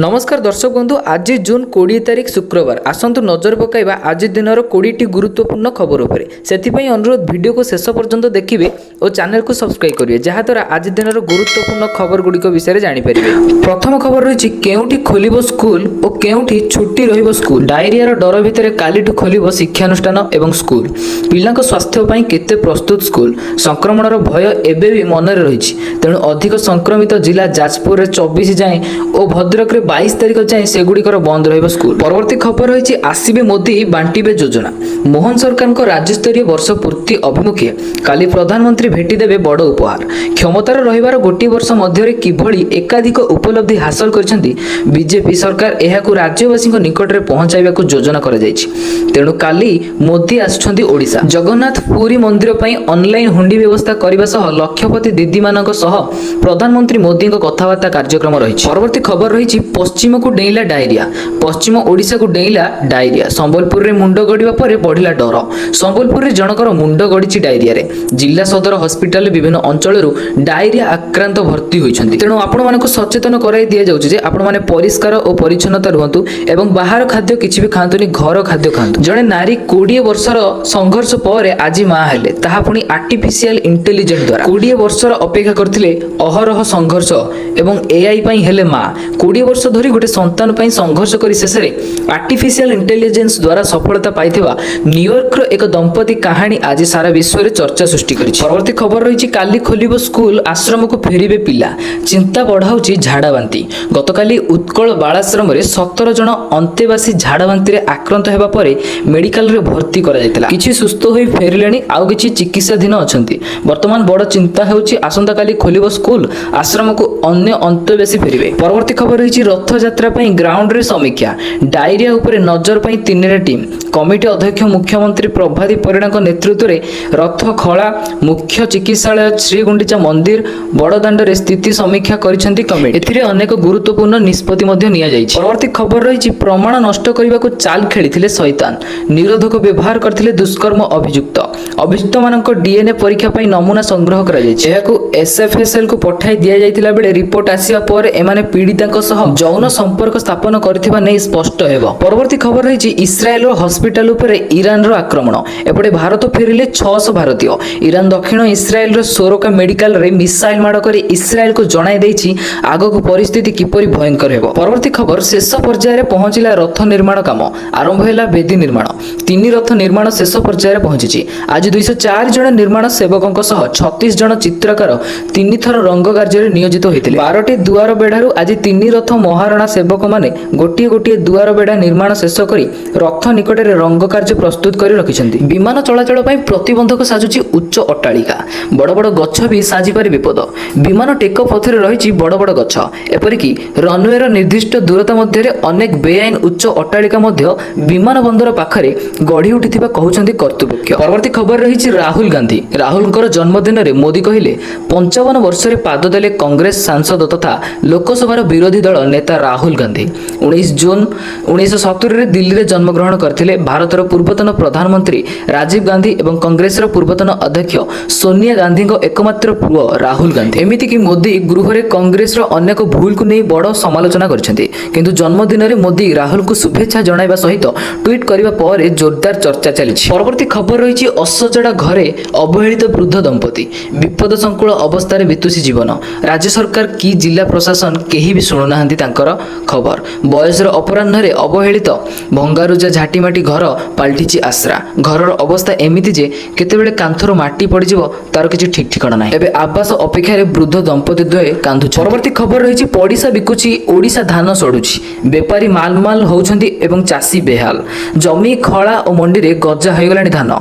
नमस्कार दर्शक बंधु आज जून 20 तारिख शुक्रवार आसतु नजर पकाइबा आज दिनर 20टी गुरुत्वपूर्ण खबर उपरे सेथिपई अनुरोध वीडियो को शेष पर्यंत देखिए और चैनल को सब्सक्राइब करिए जहाद्वारा आज दिनर गुरुत्वपूर्ण खबर गुड़िक विषय जानि परिबे। प्रथम खबर रही केउठी खोलिबो स्कूल और केउठी छुट्टी रहिबो स्कूल। डायरिया डर भितर कालीठू खोलिबो शिक्षानुष्ठान एवं स्कूल। पिलांक स्वास्थ्य पई केते प्रस्तुत स्कूल। संक्रमणर भय एबे भी मन रे रहिछि तेणु अधिक संक्रमित जिला जाजपुर रे 24 जाए और भद्रक रे 22 तारिख जाए सेगुड़िकर बंद रहिबो स्कूल। परवर्ती खबर रही आसीबे मोदी बांटीबे योजना। मोहन सरकार को राज्य स्तरीय वर्ष पूर्ति अभिमुखे काली प्रधानमंत्री भेटी देबे बड़ उपहार। क्षमतार रहिबार गोटी वर्ष मध्य किभली एकाधिक उपलब्धि हासिल करछंती बीजेपी सरकार एहाकु राज्यवासी निकट में पहुंचाइबा योजना करा जायछि। तेणु काली मोदी आछंती ओडिशा। जगन्नाथ पुरी मंदिर पई ऑनलाइन हुंडी व्यवस्था करबा सह लक्षपति दीदी मानक सह प्रधानमंत्री मोदी कथावार्ता कार्यक्रम रही। परवर्ती खबर रही पश्चिम को डेइला डायरिया। पश्चिम ओडिशा को डेइला डायरिया। संबलपुर रे मुंड गड़िबा परे बढ़िला डर। संबलपुर रे जनकर मुंड गड़िछि डायरिया रे। जिला सदर हॉस्पिटल विभिन्न अंचल डायरिया आक्रांत भर्ती होइछन्ति। तेणु आपण मानक सचेतन कराई दिया जाउछि जे आपण माने परिष्कार और परिच्छन्नता रुहंतु एवं बाहर खाद्य किछि भी खांतुनी घर खाद्य खांतु। जणे नारी 20 वर्षर संघर्ष पर आज मां हेले ताहा पुनी आर्टिफिशियल इंटेलिजेंस द्वारा। 20 वर्षर अपेक्षा करथिले अहरह संघर्ष एवं एआई पई हेले मां 20 वर्ष धरी गोटे संतान पई संघर्ष करी शेषरे आर्टिफिशियल इंटेलिजेंस द्वारा सफलता पाइथिबा न्यूयॉर्क रो एक दंपति कहानी आज सारा विश्व रे चर्चा सृष्टि करिछि। परवर्ती खबर रही काली खोलिबो स्कूल आश्रम को फेरिबे पिला चिंता बढ़ाउछि झाड़ाबांती। गतकाली उत्कल बालाश्रम रे 17 जन अंतेवासी झाड़ाबांती रे आक्रांत हेबा परे मेडिकल रे भर्ती करा जायतिला। किछि सुस्थ होई फेरिलेनी आउ किछि चिकित्साधीन अछंती। वर्तमान बड़ चिंता हेउछि आसंता काली खोलिबो स्कूल आश्रम को अन्य अंतेवासी फेरिबे। परवर्ती खबर रही रथ यात्रा पई ग्राउंड रे समीक्षा। डायरिया उपरे नजर पई 3 टीम। कमिटी अध्यक्ष मुख्यमंत्री प्रभाती परिणा नेतृत्व में रथ खला मुख्य चिकित्सालय श्रीगुंडीचा मंदिर बड़दाण्ड रे स्थिति समीक्षा करिसेंती कमिटी। एथिरे अनेक गुरुत्वपूर्ण निष्पत्ति मध्य निया जायछि। परवर्ती खबर रही प्रमाण नष्ट करने को चाल खेलिथिले शैतान। निरोधक व्यवहार करथिले दुष्कर्म अभियुक्त। अभियुक्त मानक डीएनए परीक्षा पई नमूना संग्रह करा जायछि। एहाकु एसएफएसएल को पठाई दिया जायतिला बेले रिपोर्ट आसिया पर एमाने पीड़ितांक सह जौन संपर्क स्थापन करथिबा नै स्पष्ट हेबो। परवर्ती खबर रही इस्राएल हॉस्पिटल उपरे ईरान रो आक्रमण। एपटे भारत फेरिले 600 भारतीय। ईरान दक्षिण इस्राएल रो सोरोका मेडिकल रे मिसाइल माड़ करी इस्राएल को जणाई दैछि आगक परिस्थिति किपरि भयंकर हेबो। परवर्ती खबर शेष पर्याय रे पहुंचिला रथ निर्माण काम। आरंभ हैला बेदी निर्माण। 3 रथ निर्माण शेष पर्याय रे पहुंचिछि। आज 204 जन निर्माण सेवकंक सह 36 जन चित्रकार 3 थर रंग कार्य रे नियोजित होइतिले। 12टी दुआर बेढारु आज 3 रथ महाराणा सेवक माने गोटिए गोटिए दुआर बेढा निर्माण शेष करी रथ निकट रे रंग कार्य प्रस्तुत करी रखिछन्ति। विमान चलाचल पई प्रतिबंधक साजुछि उच्च अट्टालिका। बड़ बड़ गछ भी साजी पारि विपद। विमान टेक पथरे रहिछि बड़ बड़ गछ। एपरिकी रनवे रो निर्दिष्ट दूरता मध्य रे अनेक बेआईन उच्च अट्टालिका मध्य विमान बंदर पाखरे गढ़ी उठिथिबा कहउछन्ति कर्तृपक्ष। परवर्ती खबर रहिछि राहुल गांधी। राहुलकर जन्मदिन रे मोदी कहिले 55 वर्ष रे पाद देले कांग्रेस सांसद तथा लोकसभा विरोधी दल नेता राहुल गांधी। 19 जून 1970 रे दिल्ली रे जन्म ग्रहण करथिले। भारतर पूर्वतन प्रधानमंत्री राजीव गांधी एवं कांग्रेस रो पूर्वतन अध्यक्ष सोनिया गांधी को एकमात्र पुओ राहुल गांधी। एमिति कि मोदी गृह रे कांग्रेस रो अनेक भूल को नै बड़ समालोचना करछन्ती किंतु जन्मदिन रे मोदी राहुल को शुभेच्छा जणाइबा सहित ट्वीट करिबा पर जोरदार चर्चा चलिछि। परवर्ती खबर रही असजड़ा घरे अवहेलित वृद्ध दंपति। विपद संकुल अवस्था रे बितुसी जीवन। राज्य सरकार की जिला प्रशासन केही भी सुनु नाहंती तांकर खबर। बयसर अपराह्न रे अवहेलित भंगारुजा झाटीमाटी घर पाल्टिछि आश्रा। घरर अवस्था एमिति जे केतेबेले कांथरो माटी पड़िजिवो तार किछि ठीक ठिकाना नाही। एबे आवास अपेक्षा रे वृद्ध दंपति द्वय कांदुछ। परवर्ती खबर रही पड़िसा बिकुछि ओडिशा धान सडुछि। बेपारी मालमाल होउछन्ती एवं चासी बेहाल। जमी खळा और मंडी रे गजा होइगलानी धान।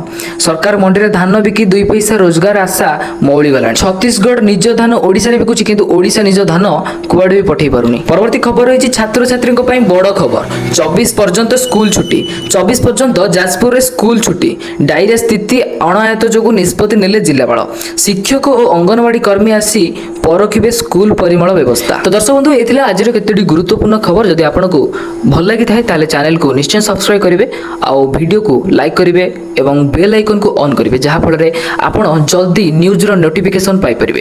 सरकार मंडी रे धान बिकी 2 पैसा रोजगार आशा मौली गलानी। छत्तीसगढ़ निज धान ओडिसा रे बिकुछि किंतु ओडिसा निज धान कुआडे भी पठेई पारुनी। परवर्ती खबर रही छात्र छात्री को पई बड़ खबर। 24 पर्यंत स्कूल छुट्टी। 24 पर्यंत जाजपुर रे स्कूल छुट्टी। डायरिया स्थिति अणायत जोगु निष्पत्ति नेले जिल्लापाल। शिक्षक और अंगनवाड़ी कर्मी आसी परखिबे स्कूल परिमल व्यवस्था। तो दर्शक बंधु एथिला आज केतोटी गुरुत्वपूर्ण खबर। जदि आपनको भल लागि थाए ताले चैनल को निश्चय सब्सक्राइब करिवे आ वीडियो को लाइक करिवे एवं बेल आइकन को ऑन करिवे जहा फल रे आपण जल्दी न्यूज रो नोटिफिकेशन पाई परिवे।